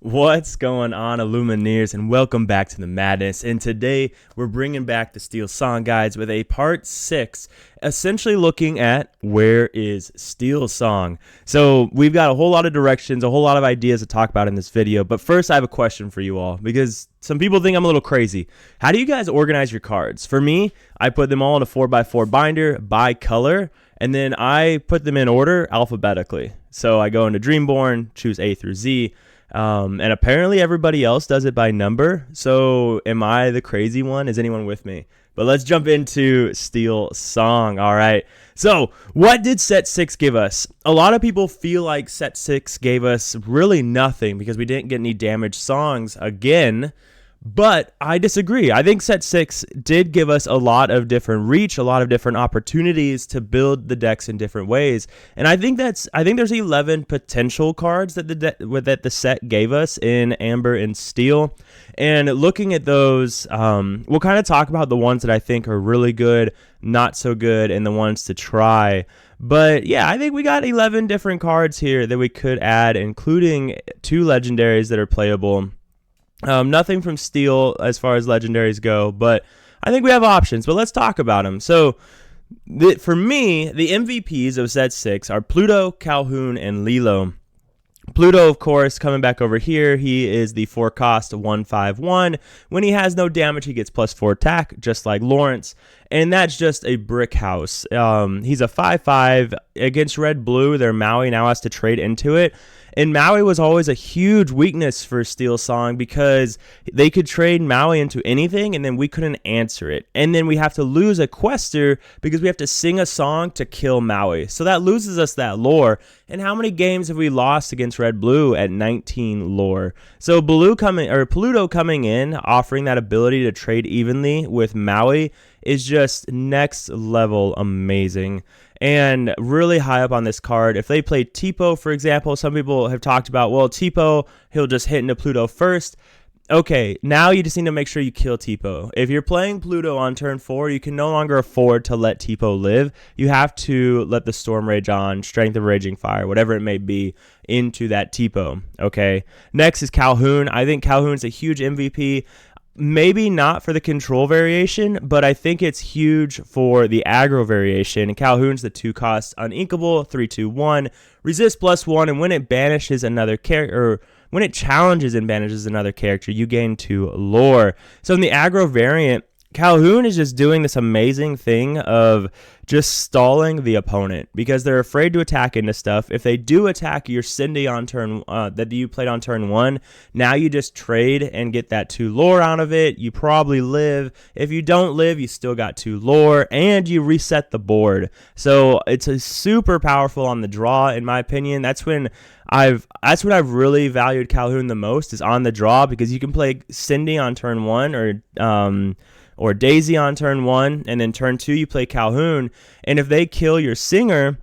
What's going on, Illumineers, and welcome back to the madness. And today we're bringing back the SteelSong guides with a part 6, essentially looking at where is SteelSong. So we've got a whole lot of directions, a whole lot of ideas to talk about in this video. But first, I have a question for you all, because some people think I'm a little crazy. How do you guys organize your cards? For me, I put them all in a 4x4 binder by color, and then I put them in order alphabetically. So I go into Dreamborn, choose A through Z. And apparently everybody else does it by number. So am I the crazy one? Is anyone with me? But let's jump into SteelSong. All right. So what did set 6 give us? A lot of people feel like set 6 gave us really nothing because we didn't get any damaged songs again. But I disagree. I think set 6 did give us a lot of different reach, a lot of different opportunities to build the decks in different ways. And I think there's 11 potential cards that the set gave us in Amber and Steel. And looking at those, we'll kind of talk about the ones that I think are really good, not so good, and the ones to try. But yeah, I think we got 11 different cards here that we could add, including 2 legendaries that are playable. Nothing from Steel as far as legendaries go, but I think we have options. But let's talk about them. So for me, the MVPs of set 6 are Pluto, Calhoun, and Lilo. Pluto, of course, coming back over here, he is the 4-cost 1/5/1. When he has no damage, he gets +4 attack, just like Lawrence. And that's just a brick house. He's a 5/5 against red-blue. Their Maui now has to trade into it. And Maui was always a huge weakness for SteelSong because they could trade Maui into anything and then we couldn't answer it. And then we have to lose a quester because we have to sing a song to kill Maui. So that loses us that lore. And how many games have we lost against red-blue at 19 lore? So Pluto coming in, offering that ability to trade evenly with Maui is just next level amazing. And really high up on this card. If they play Tipo, for example, some people have talked about, well, Tipo, he'll just hit into Pluto first. Okay, now you just need to make sure you kill Tipo. If you're playing Pluto on turn 4, you can no longer afford to let Tipo live. You have to let the Storm Rage on, Strength of Raging Fire, whatever it may be, into that Tipo, okay? Next is Calhoun. I think Calhoun's a huge MVP. Maybe not for the control variation, but I think it's huge for the aggro variation. And Calhoun's the 2-cost uninkable, 3/2/1, resist +1, and when it banishes another character, or when it challenges and banishes another character, you gain 2 lore. So in the aggro variant, Calhoun is just doing this amazing thing of just stalling the opponent because they're afraid to attack into stuff. If they do attack your Cindy on turn that you played on turn 1, now you just trade and get that 2 lore out of it. You probably live. If you don't live, you still got 2 lore and you reset the board. So it's a super powerful on the draw, in my opinion. That's when I've really valued Calhoun the most, is on the draw, because you can play Cindy on turn 1 or Daisy on turn 1, and then turn 2 you play Calhoun, and if they kill your Singer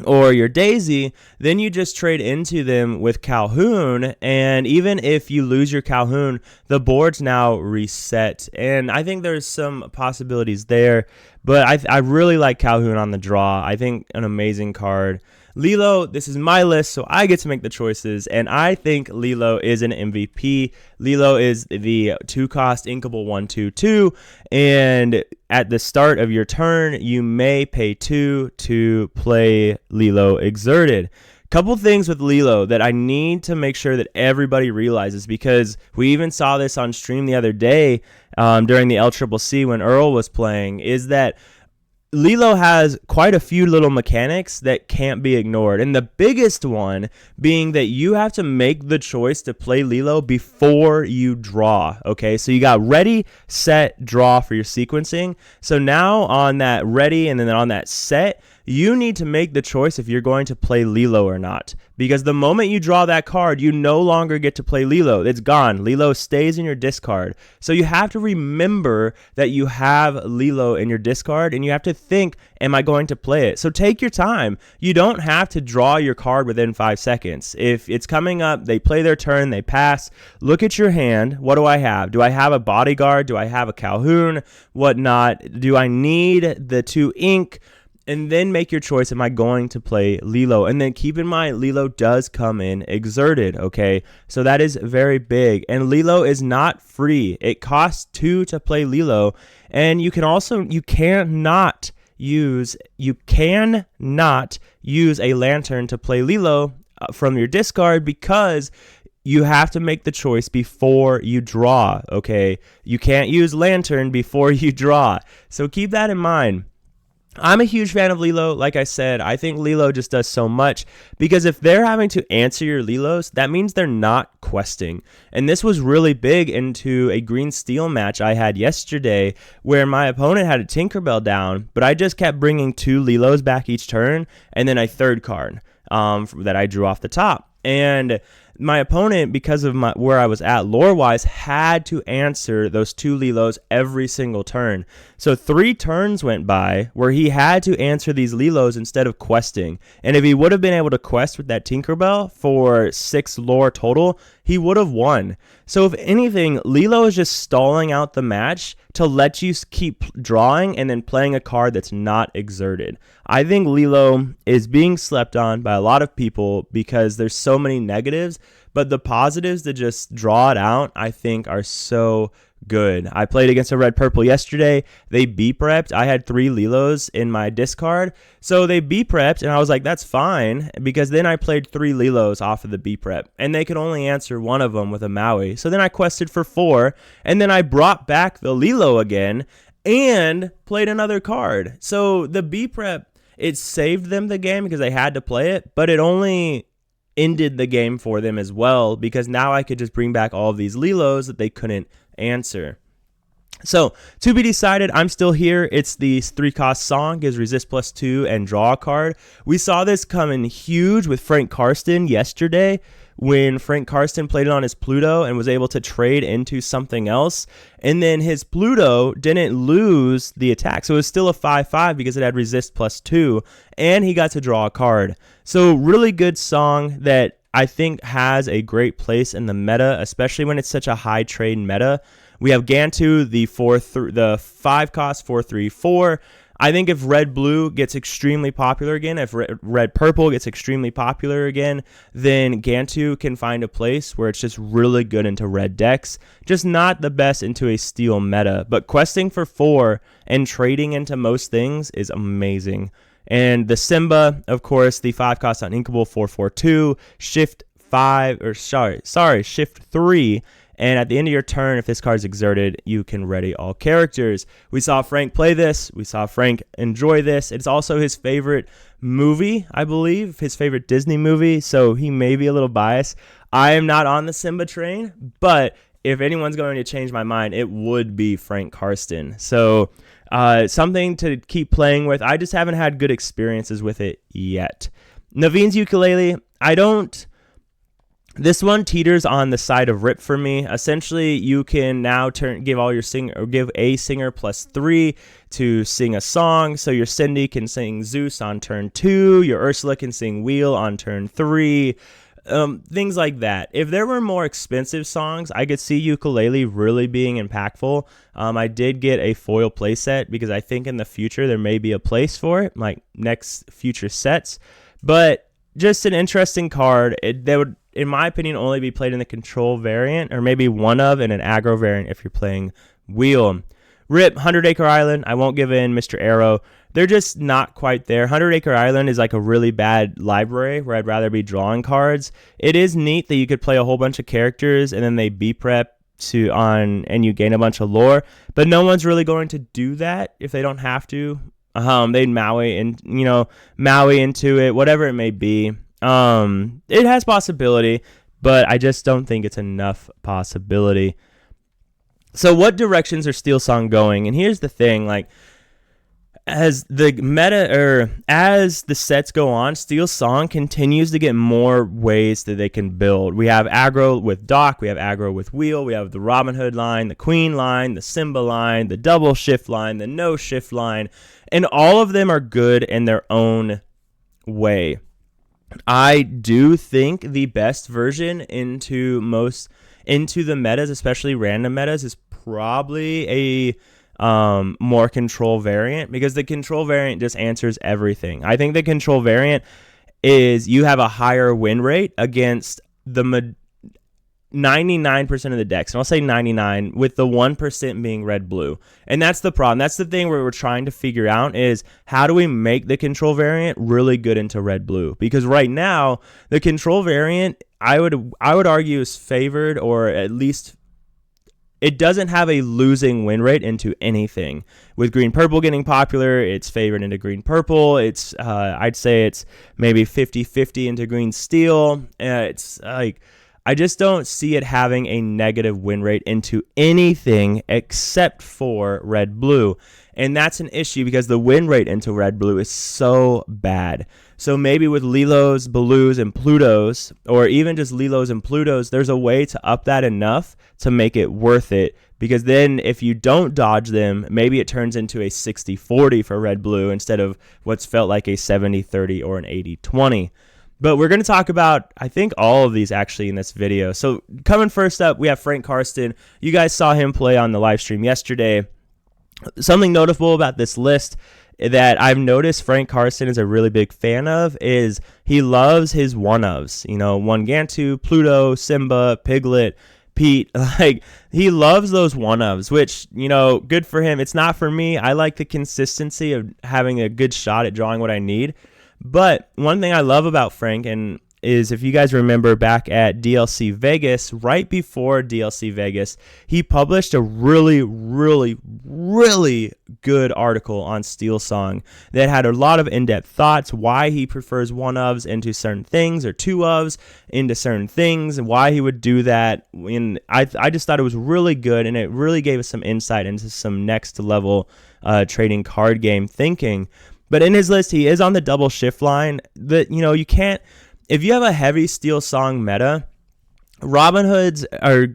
or your Daisy, then you just trade into them with Calhoun, and even if you lose your Calhoun, the board's now reset. And I think there's some possibilities there, but I really like Calhoun on the draw. I think an amazing card. Lilo, this is my list, so I get to make the choices, and I think Lilo is an MVP. Lilo is the 2-cost inkable 1/2/2, and at the start of your turn, you may pay 2 to play Lilo Exerted. Couple things with Lilo that I need to make sure that everybody realizes, because we even saw this on stream the other day during the LCCC when Earl was playing, is that Lilo has quite a few little mechanics that can't be ignored, and the biggest one being that you have to make the choice to play Lilo before you draw, okay? So you got ready, set, draw for your sequencing. So now on that ready and then on that set, you need to make the choice if you're going to play Lilo or not, because the moment you draw that card, you no longer get to play Lilo. It's gone. Lilo stays in your discard. So you have to remember that you have Lilo in your discard, and you have to think, am I going to play it? So take your time. You don't have to draw your card within 5 seconds. If it's coming up, they play their turn, they pass, look at your hand. What do I have? Do I have a bodyguard? Do I have a Calhoun? Whatnot? Do I need the 2 ink? and then make your choice. Am I going to play Lilo? And then keep in mind, Lilo does come in exerted, okay? So that is very big. And Lilo is not free. It costs 2 to play Lilo. And you cannot use a lantern to play Lilo from your discard, because you have to make the choice before you draw, okay? You can't use lantern before you draw. So keep that in mind. I'm a huge fan of Lilo. Like I said, I think Lilo just does so much, because if they're having to answer your Lilos, that means they're not questing. And this was really big into a green steel match I had yesterday, where my opponent had a Tinkerbell down, but I just kept bringing 2 Lilos back each turn, and then a third card that I drew off the top. And my opponent, because of where I was at lore-wise, had to answer those 2 Lilos every single turn. So 3 turns went by where he had to answer these Lilos instead of questing. And if he would have been able to quest with that Tinkerbell for 6 lore total, he would have won. So if anything, Lilo is just stalling out the match to let you keep drawing and then playing a card that's not exerted. I think Lilo is being slept on by a lot of people because there's so many negatives, but the positives to just draw it out, I think, are so good. I played against a red purple yesterday. They B-prepped. I had 3 Lilos in my discard, so they B-prepped, and I was like, that's fine, because then I played 3 Lilos off of the B-prep, and they could only answer one of them with a Maui. So then I quested for 4, and then I brought back the Lilo again and played another card. So the B-prep, it saved them the game because they had to play it, but it only ended the game for them as well, because now I could just bring back all of these Lilos that they couldn't answer. So to be decided, I'm still here. It's the 3-cost song, gives resist +2 and draw a card. We saw this come in huge with Frank Karsten yesterday, when Frank Karsten played it on his Pluto and was able to trade into something else. And then his Pluto didn't lose the attack. So it was still a 5/5 because it had resist +2, and he got to draw a card. So really good song that I think has a great place in the meta, especially when it's such a high trade meta. We have Gantu, the 5-cost 4/3/4. I think if red-blue gets extremely popular again, if red-purple gets extremely popular again, then Gantu can find a place where it's just really good into red decks. Just not the best into a steel meta. But questing for 4 and trading into most things is amazing. And the Simba, of course, the 5-cost uninkable 4/4/2, shift 3. And at the end of your turn, if this card is exerted, you can ready all characters. We saw Frank play this. We saw Frank enjoy this. It's also his favorite movie, I believe, his favorite Disney movie, so he may be a little biased. I am not on the Simba train, but if anyone's going to change my mind, it would be Frank Karsten. So something to keep playing with. I just haven't had good experiences with it yet. Naveen's ukulele, this one teeters on the side of rip for me. Essentially, you can now give a singer +3 to sing a song. So your Cindy can sing Zeus on turn 2. Your Ursula can sing Wheel on turn 3. Things like that. If there were more expensive songs, I could see ukulele really being impactful. I did get a foil playset because I think in the future there may be a place for it, like next future sets. But just an interesting card. That would, in my opinion, only be played in the control variant, or maybe one of in an aggro variant if you're playing wheel. Rip, 100 Acre Island. I won't give in Mr. Arrow. They're just not quite there. 100 Acre Island is like a really bad library where I'd rather be drawing cards. It is neat that you could play a whole bunch of characters and then they B-prep and you gain a bunch of lore, but no one's really going to do that if they don't have to. They'd Maui into it, whatever it may be. It has possibility, but I just don't think it's enough possibility. So what directions are SteelSong going? And here's the thing, like, as the sets go on, SteelSong continues to get more ways that they can build. We have aggro with Doc, we have aggro with Wheel, we have the Robin Hood line, the Queen line, the Simba line, the double shift line, the no shift line, and all of them are good in their own way. I do think the best version into the metas, especially random metas, is probably more control variant, because the control variant just answers everything. I think the control variant is you have a higher win rate against the 99% of the decks, and I'll say 99, with the 1% being red-blue. And that's the problem. That's the thing where we're trying to figure out is how do we make the control variant really good into red-blue? Because right now, the control variant, I would argue, is favored, or at least it doesn't have a losing win rate into anything. With green-purple getting popular, it's favored into green-purple. It's I'd say it's maybe 50-50 into green-steel. It's like, I just don't see it having a negative win rate into anything except for red-blue. And that's an issue because the win rate into red-blue is so bad. So maybe with Lilos, Blues, and Plutos, or even just Lilos and Plutos, there's a way to up that enough to make it worth it. Because then if you don't dodge them, maybe it turns into a 60-40 for red-blue instead of what's felt like a 70-30 or an 80-20. But we're going to talk about, I think, all of these actually in this video. So coming first up, we have Frank Karsten. You guys saw him play on the live stream yesterday. Something notable about this list that I've noticed Frank Karsten is a really big fan of is he loves his one-ofs. You know, Wangantu, Pluto, Simba, Piglet, Pete. Like, he loves those one-ofs, which, you know, good for him. It's not for me. I like the consistency of having a good shot at drawing what I need. But one thing I love about Frank is if you guys remember back at DLC Vegas, right before DLC Vegas, he published a really, really, really good article on SteelSong that had a lot of in-depth thoughts, why he prefers one-ofs into certain things or two-ofs into certain things, and why he would do that. And I just thought it was really good, and it really gave us some insight into some next-level trading card game thinking. But in his list, he is on the double shift line. That, you know, you can't, if you have a heavy SteelSong meta, Robin Hoods are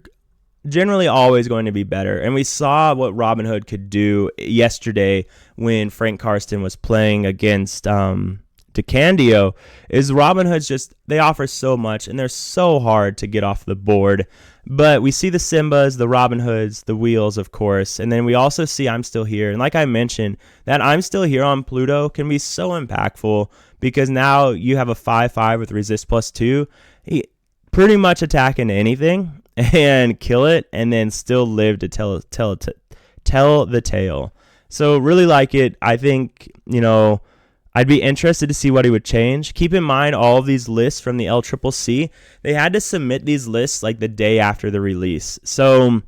generally always going to be better. And we saw what Robin Hood could do yesterday when Frank Karsten was playing against Dandio. Is Robin Hoods just, they offer so much and they're so hard to get off the board. But we see the Simbas, the Robin Hoods, the Wheels, of course. And then we also see I'm Still Here. And like I mentioned, that I'm Still Here on Pluto can be so impactful because now you have a 5-5 with resist +2. He pretty much attack into anything and kill it and then still live to tell the tale. So really like it. I think, you know, I'd be interested to see what he would change. Keep in mind, all of these lists from the LCCC, they had to submit these lists like the day after the release. So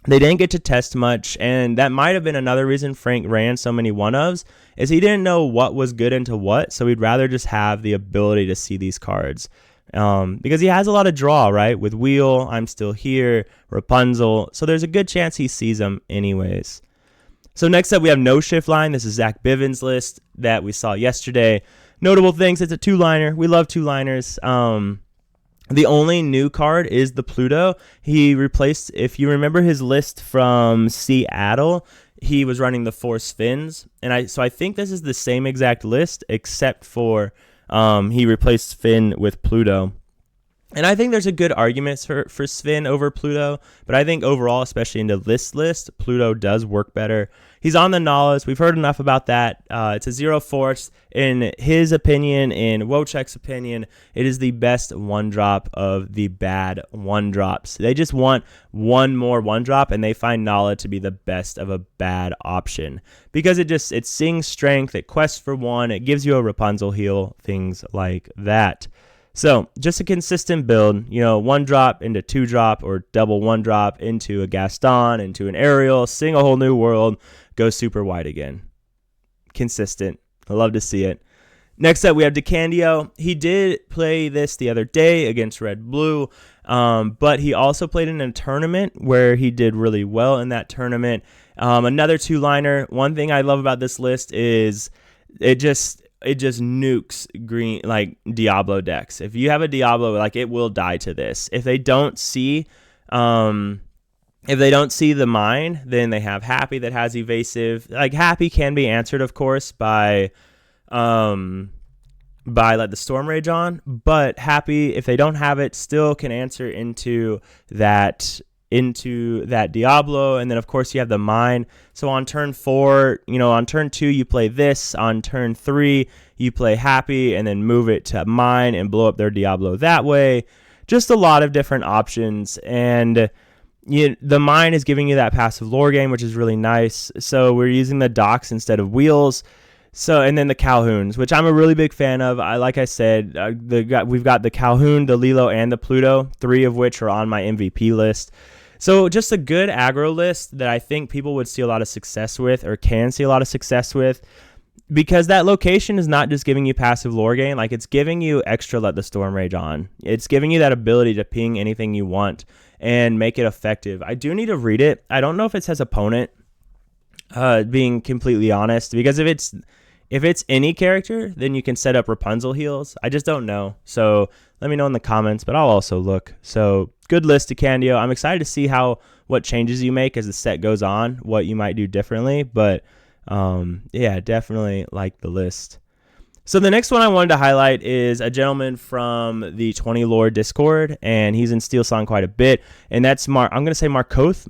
they didn't get to test much, and that might have been another reason Frank ran so many one-ofs, is he didn't know what was good into what, so he'd rather just have the ability to see these cards. Because he has a lot of draw, right? With Wheel, I'm Still Here, Rapunzel, so there's a good chance he sees them anyways. So next up, we have No Shift Line. This is Zach Bivven's list that we saw yesterday. Notable things, it's a two-liner. We love two-liners. The only new card is the Pluto. He replaced, if you remember his list from Seattle, he was running the 4 Spins. And so I think this is the same exact list, except for he replaced Spin with Pluto. And I think there's a good argument for Sven over Pluto, but I think overall, especially in this list, Pluto does work better. He's on the Nahlas. We've heard enough about that. It's a 0-4. In his opinion, in Wojciech's opinion, it is the best one-drop of the bad one-drops. They just want one more one-drop, and they find Nala to be the best of a bad option. Because it sings strength, it quests for 1, it gives you a Rapunzel heal, things like that. So just a consistent build, you know, 1-drop into 2-drop or double 1-drop into a Gaston, into an Ariel, sing a whole new world, go super wide again. Consistent. I love to see it. Next up, we have Dandio. He did play this the other day against Red Blue, but he also played in a tournament where he did really well in that tournament. Another 2-liner. One thing I love about this list is it just nukes green, like, Diablo decks. If you have a Diablo, like, it will die to this. If they don't see the mine, then they have Happy that has evasive. Like, Happy can be answered, of course, by like the Storm Rage on, but Happy, if they don't have it, still can answer into that into that Diablo. And then, of course, you have the mine. So on turn 4, on turn 2, you play this. On turn 3, you play happy and then move it to mine and blow up their Diablo that way. Just a lot of different options. And the mine is giving you that passive lore game, which is really nice. So we're using the docks instead of wheels. So, and then the Calhouns, which I'm a really big fan of. Like I said, we've got the Calhoun, the Lilo, and the Pluto, 3 of which are on my MVP list. So just a good aggro list that I think people would see a lot of success with, or can see a lot of success with, because that location is not just giving you passive lore game. Like, it's giving you extra Let the Storm Rage on. It's giving you that ability to ping anything you want and make it effective. I do need to read it. I don't know if it says opponent, being completely honest, because if it's any character, then you can set up Rapunzel heals. I just don't know. So let me know in the comments, but I'll also look. So good list to Dandio. I'm excited to see what changes you make as the set goes on, what you might do differently. But yeah, definitely like the list. So the next one I wanted to highlight is a gentleman from the 20 Lore Discord, and he's in SteelSong quite a bit, and that's I'm going to say Markoth,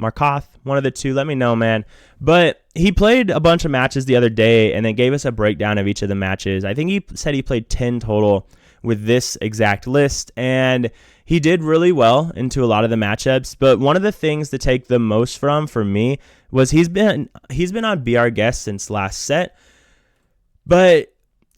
one of the two. Let me know, man. But he played a bunch of matches the other day and then gave us a breakdown of each of the matches. I think he said he played 10 total with this exact list, and he did really well into a lot of the matchups. But one of the things to take the most from for me was he's been on Be Our Guest since last set, but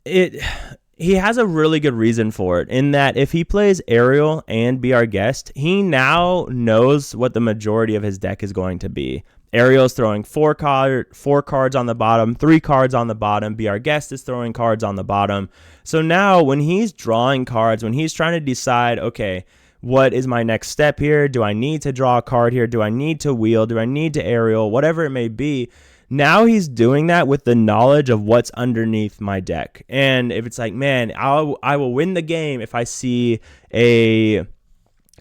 he has a really good reason for it, in that if he plays Ariel and Be Our Guest, he now knows what the majority of his deck is going to be. Ariel's throwing 4 cards on the bottom, 3 cards on the bottom. Be Our Guest is throwing cards on the bottom. So now when he's drawing cards, when he's trying to decide, okay, what is my next step here? Do I need to draw a card here? Do I need to wheel? Do I need to Ariel? Whatever it may be. Now he's doing that with the knowledge of what's underneath my deck. And if it's like, man, I will win the game if I see a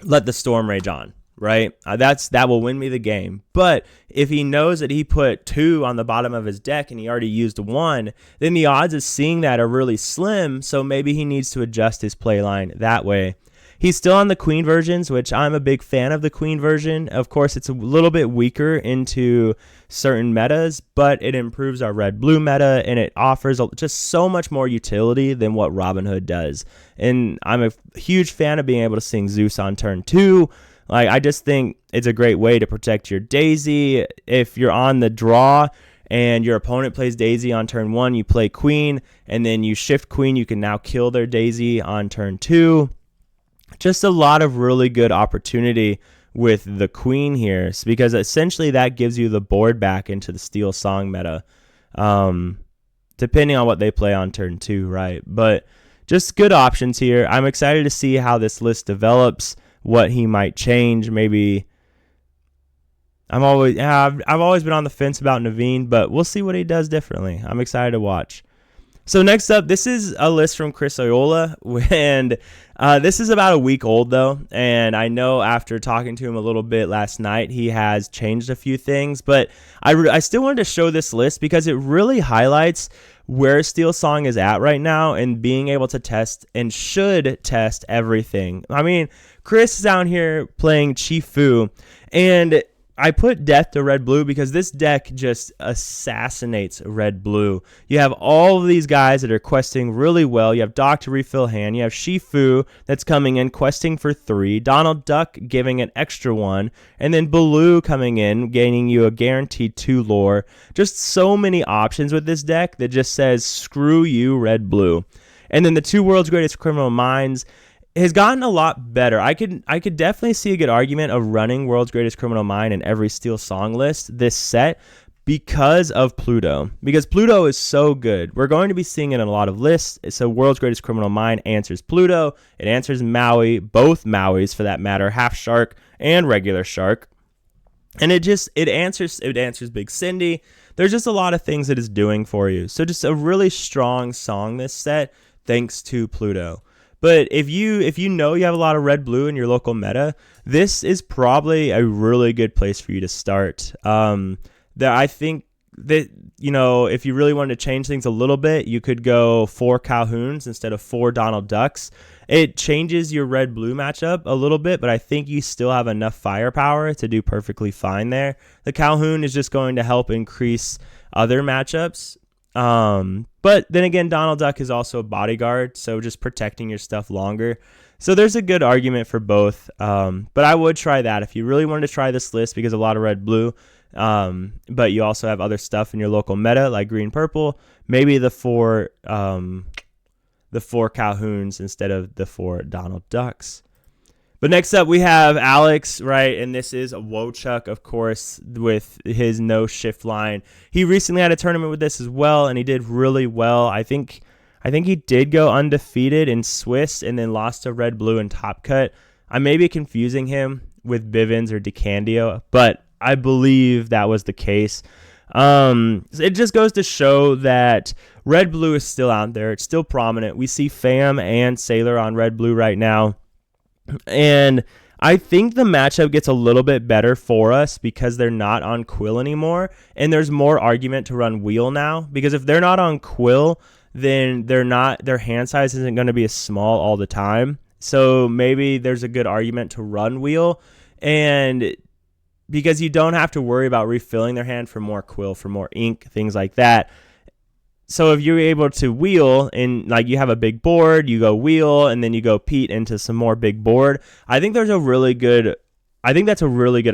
Let the Storm Rage on, right? That will win me the game. But if he knows that he put 2 on the bottom of his deck and he already used 1, then the odds of seeing that are really slim. So maybe he needs to adjust his play line that way. He's still on the Queen versions, which I'm a big fan of the Queen version. Of course, it's a little bit weaker into certain metas, but it improves our red-blue meta, and it offers just so much more utility than what Robin Hood does. And I'm a huge fan of being able to sing Zeus on turn 2. Like, I just think it's a great way to protect your Daisy. If you're on the draw and your opponent plays Daisy on turn 1, you play Queen, and then you shift Queen, you can now kill their Daisy on turn 2. Just a lot of really good opportunity with the Queen here, because essentially that gives you the board back into the SteelSong meta, depending on what they play on turn 2, right? But just good options here. I'm excited to see how this list develops, what he might change. Maybe I've always been on the fence about Naveen, but we'll see what he does differently. I'm excited to watch. So next up, this is a list from Chris Oyola, and this is about a week old, though, and I know after talking to him a little bit last night, he has changed a few things, but I still wanted to show this list because it really highlights where SteelSong is at right now and being able to test and should test everything. I mean, Chris is out here playing Chifu, and I put death to red-blue because this deck just assassinates red-blue. You have all of these guys that are questing really well. You have Doc to refill hand. You have Shifu that's coming in questing for 3. Donald Duck giving an extra 1. And then Baloo coming in, gaining you a guaranteed 2 lore. Just so many options with this deck that just says, screw you, red-blue. And then the 2 World's Greatest Criminal Minds has gotten a lot better. I could definitely see a good argument of running World's Greatest Criminal Mind in every SteelSong list this set because of Pluto. Because Pluto is so good. We're going to be seeing it in a lot of lists. So World's Greatest Criminal Mind answers Pluto. It answers Maui, both Mauis for that matter, half shark and regular shark. And it answers Big Cindy. There's just a lot of things that it's doing for you. So just a really strong song this set thanks to Pluto. But if you know you have a lot of red-blue in your local meta, this is probably a really good place for you to start. I think that, if you really wanted to change things a little bit, you could go 4 Calhouns instead of 4 Donald Ducks. It changes your red-blue matchup a little bit, but I think you still have enough firepower to do perfectly fine there. The Calhoun is just going to help increase other matchups. But then again, Donald Duck is also a bodyguard, so just protecting your stuff longer. So there's a good argument for both. But I would try that if you really wanted to try this list because a lot of red-blue. But you also have other stuff in your local meta like green-purple. Maybe the four Calhouns instead of the 4 Donald Ducks. But next up we have Alex, right? And this is Wochuck, of course, with his no shift line. He recently had a tournament with this as well, and he did really well. I think he did go undefeated in Swiss and then lost to Red Blue in Top Cut. I may be confusing him with Bivens or Dandio, but I believe that was the case. It just goes to show that Red Blue is still out there. It's still prominent. We see Fam and Sailor on Red Blue right now. And I think the matchup gets a little bit better for us because they're not on Quill anymore. And there's more argument to run Wheel now. Because if they're not on Quill, then their hand size isn't going to be as small all the time. So maybe there's a good argument to run Wheel. And because you don't have to worry about refilling their hand for more Quill, for more ink, things like that. So if you're able to wheel and like you have a big board, you go wheel and then you go Pete into some more big board. I think that's a really good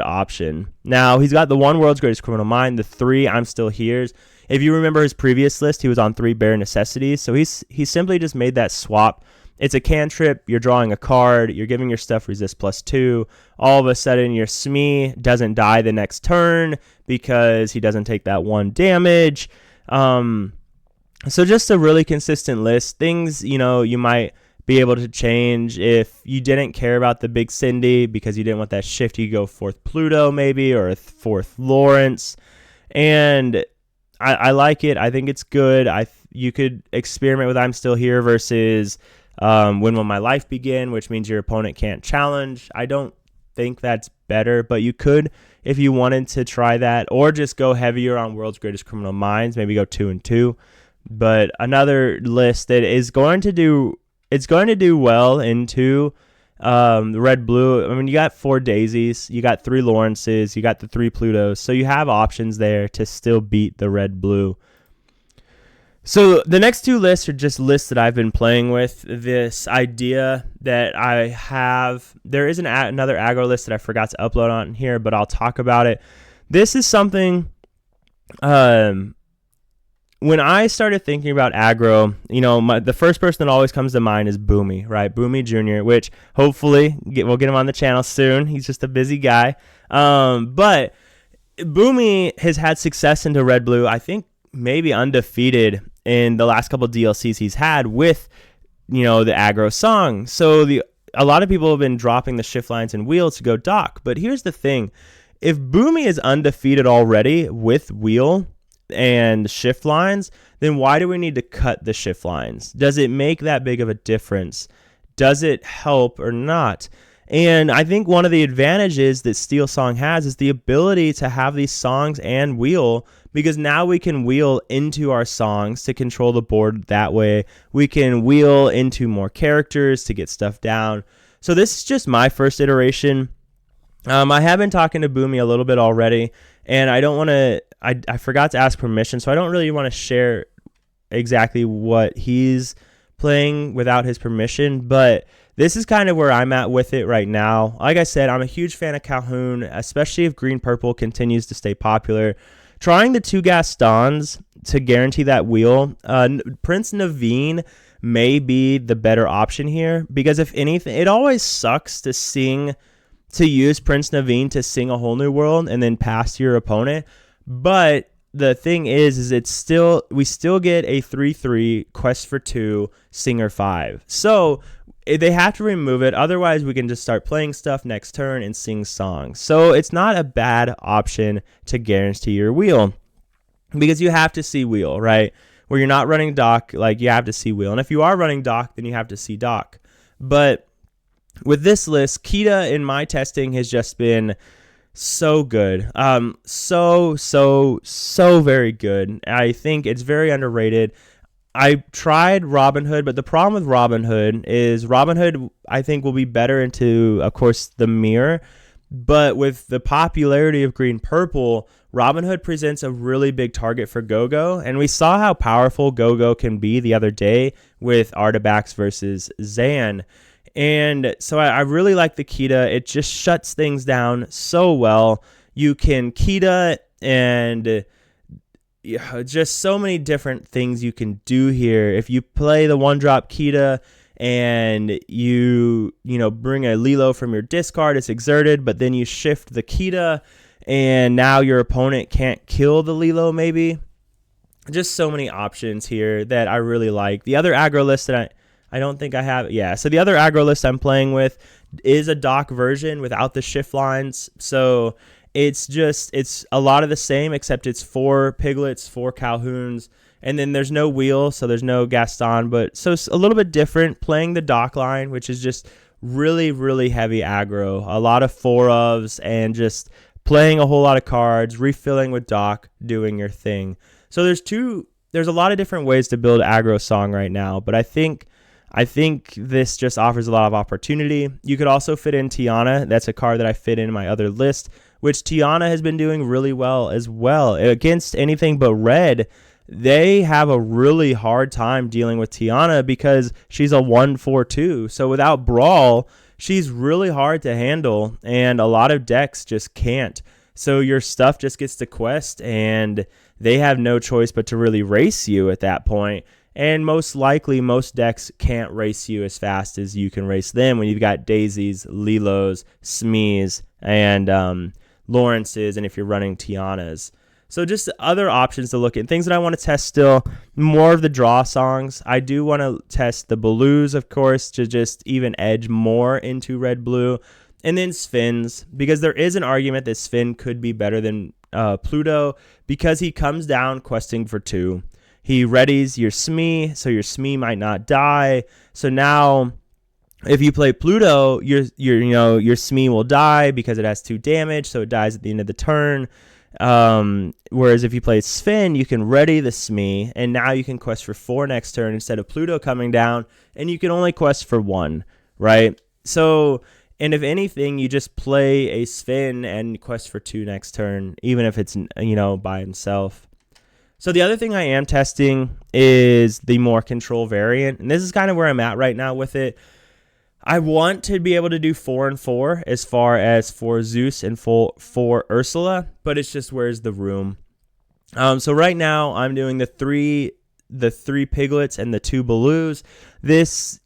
option. Now he's got the 1 World's Greatest Criminal Mind, the 3 I'm Still Here's. If you remember his previous list, he was on 3 Bare Necessities. So he simply just made that swap. It's a cantrip. You're drawing a card. You're giving your stuff resist +2. All of a sudden, your Smee doesn't die the next turn because he doesn't take that 1 damage. So just a really consistent list. Things, you might be able to change if you didn't care about the big Cindy because you didn't want that shift. You go 4th Pluto maybe or 4th Lawrence. And I like it. I think it's good. You could experiment with I'm Still Here versus When Will My Life Begin, which means your opponent can't challenge. I don't think that's better, but you could if you wanted to try that, or just go heavier on World's Greatest Criminal Minds, maybe go 2 and 2. But another list that is going to do well into the Red Blue. I mean, you got 4 Daisies, you got 3 Lawrences, you got the 3 Plutos, so you have options there to still beat the Red Blue. So the next 2 lists are just lists that I've been playing with. This idea that I have, there is another aggro list that I forgot to upload on here, but I'll talk about it. This is something, when I started thinking about aggro, the first person that always comes to mind is Boomy, right? Boomy Jr., which hopefully we'll get him on the channel soon. He's just a busy guy. But Boomy has had success into Red Blue, I think maybe undefeated in the last couple of DLCs he's had with, the aggro song. So a lot of people have been dropping the shift lines and wheel to go Doc. But here's the thing. If Boomy is undefeated already with wheel and shift lines, then why do we need to cut the shift lines? Does it make that big of a difference? Does it help or not? And I think one of the advantages that SteelSong has is the ability to have these songs and wheel, because now we can wheel into our songs to control the board that way. We can wheel into more characters to get stuff down. So this is just my first iteration. I have been talking to Boomy a little bit already, and I don't want to, I forgot to ask permission, so I don't really want to share exactly what he's playing without his permission, but this is kind of where I'm at with it right now. Like I said, I'm a huge fan of Calhoun, especially if green-purple continues to stay popular. Trying the 2 Gastons to guarantee that wheel, Prince Naveen may be the better option here, because if anything, it always sucks to use Prince Naveen to sing A Whole New World and then pass to your opponent. But the thing is we still get a 3/3 quest for 2 singer 5. So they have to remove it. Otherwise, we can just start playing stuff next turn and sing songs. So it's not a bad option to guarantee your wheel, because you have to see wheel, right? Where you're not running Doc, like you have to see wheel. And if you are running Doc, then you have to see Doc. But with this list, Kita in my testing has just been so good. So very good. I think it's very underrated. I tried Robin Hood, but the problem with Robin Hood is Robin Hood, I think, will be better into, of course, the mirror. But with the popularity of green purple, Robin Hood presents a really big target for Gogo. And we saw how powerful Gogo can be the other day with Artabax versus Zan. And so I really like the Kita. It just shuts things down so well. You can Kita and just so many different things you can do here. If you play the one drop Kita and you bring a Lilo from your discard, it's exerted, but then you shift the Kita and now your opponent can't kill the Lilo maybe. Just so many options here that I really like. The other aggro list that I don't think I have. Yeah, so the other aggro list I'm playing with is a dock version without the shift lines. So it's a lot of the same, except it's 4 piglets, 4 Calhouns, and then there's no wheel, so there's no Gaston. But so it's a little bit different playing the dock line, which is just really, really heavy aggro. A lot of 4-ofs and just playing a whole lot of cards, refilling with dock, doing your thing. So there's a lot of different ways to build aggro song right now, but I think this just offers a lot of opportunity. You could also fit in Tiana. That's a card that I fit in my other list, which Tiana has been doing really well as well. Against anything but red, they have a really hard time dealing with Tiana because she's a 1/4/2. So without Brawl, she's really hard to handle, and a lot of decks just can't. So your stuff just gets to quest, and they have no choice but to really race you at that point. And most likely, most decks can't race you as fast as you can race them when you've got Daisies, Lilos, Smees, and Lawrences, and if you're running Tianas. So just other options to look at. Things that I want to test still, more of the draw songs. I do want to test the blues, of course, to just even edge more into red-blue. And then Sven's, because there is an argument that Sven could be better than Pluto because he comes down questing for 2. He readies your Smee, so your Smee might not die. So now, if you play Pluto, your Smee will die because it has 2 damage, so it dies at the end of the turn. Whereas if you play Sven, you can ready the Smee, and now you can quest for 4 next turn instead of Pluto coming down, and you can only quest for 1, right? So, and if anything, you just play a Sven and quest for 2 next turn, even if it's by himself. So the other thing I am testing is the more control variant, and this is kind of where I'm at right now with it. I want to be able to do 4 and 4 as far as for Zeus and for Ursula, but it's just where's the room. So right now I'm doing the three piglets and the 2 Baloos. This,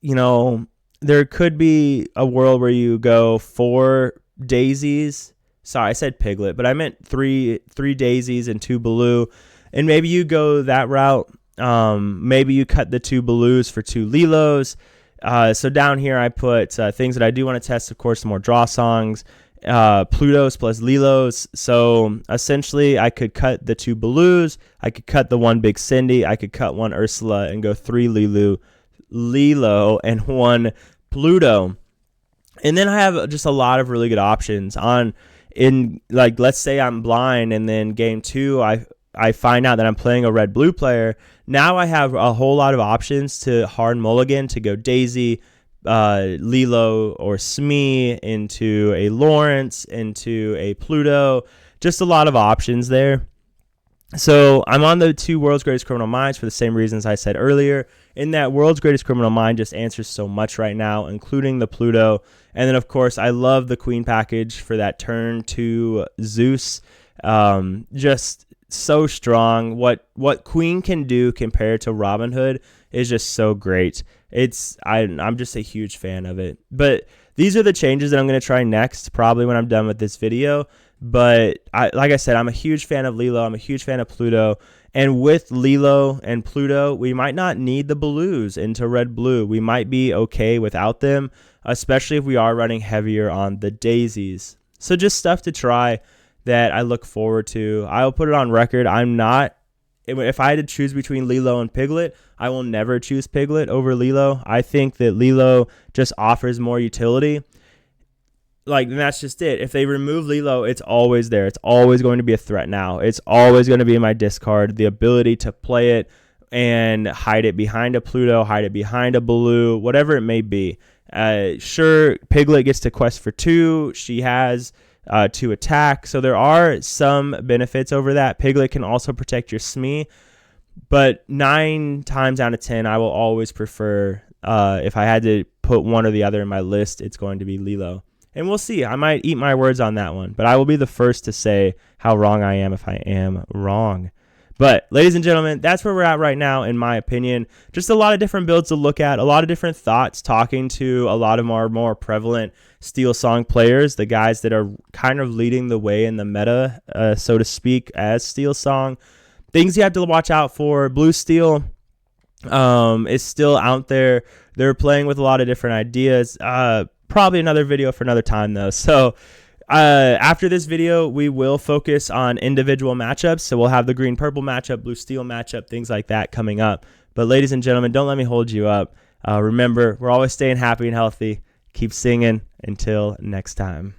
there could be a world where you go 4 daisies. Sorry, I said piglet, but I meant three daisies and 2 Baloo. And maybe you go that route. Maybe you cut the 2 Baloos for 2 Lilos. So down here I put things that I do want to test, of course, more draw songs, Plutos plus Lilos. So essentially I could cut the 2 Baloos, I could cut the 1 Big Cindy, I could cut 1 Ursula and go 3 Lilo and 1 Pluto. And then I have just a lot of really good options let's say I'm blind and then game 2 I find out that I'm playing a red-blue player. Now I have a whole lot of options to hard mulligan to go Daisy, Lilo, or Smee into a Lawrence, into a Pluto. Just a lot of options there. So I'm on the 2 World's Greatest Criminal Minds for the same reasons I said earlier. In that World's Greatest Criminal Mind just answers so much right now, including the Pluto. And then, of course, I love the Queen package for that turn to Zeus. Just so strong. What Queen can do compared to Robin Hood is just so great. I'm just a huge fan of it. But these are the changes that I'm going to try next, probably when I'm done with this video. But like I said, I'm a huge fan of Lilo. I'm a huge fan of Pluto. And with Lilo and Pluto, we might not need the Baloos into red-blue. We might be okay without them, especially if we are running heavier on the daisies. So just stuff to try that I look forward to. I'll put it on record. If I had to choose between Lilo and Piglet, I will never choose Piglet over Lilo. I think that Lilo just offers more utility. And that's just it. If they remove Lilo, it's always there. It's always going to be a threat now. It's always going to be in my discard. The ability to play it and hide it behind a Pluto, hide it behind a Blue, whatever it may be. Sure, Piglet gets to quest for 2. She has 2 attack, so there are some benefits over that. Piglet can also protect your Smee, but 9 times out of 10, I will always prefer, if I had to put one or the other in my list, it's going to be Lilo. And we'll see. I might eat my words on that one, but I will be the first to say how wrong I am if I am wrong. But, ladies and gentlemen, that's where we're at right now, in my opinion. Just a lot of different builds to look at, a lot of different thoughts, talking to a lot of our more prevalent SteelSong players, the guys that are kind of leading the way in the meta, so to speak, as SteelSong. Things you have to watch out for. Blue Steel is still out there. They're playing with a lot of different ideas. Probably another video for another time, though. So after this video, we will focus on individual matchups. So we'll have the green-purple matchup, blue-steel matchup, things like that coming up. But ladies and gentlemen, don't let me hold you up. Remember, we're always staying happy and healthy. Keep singing. Until next time.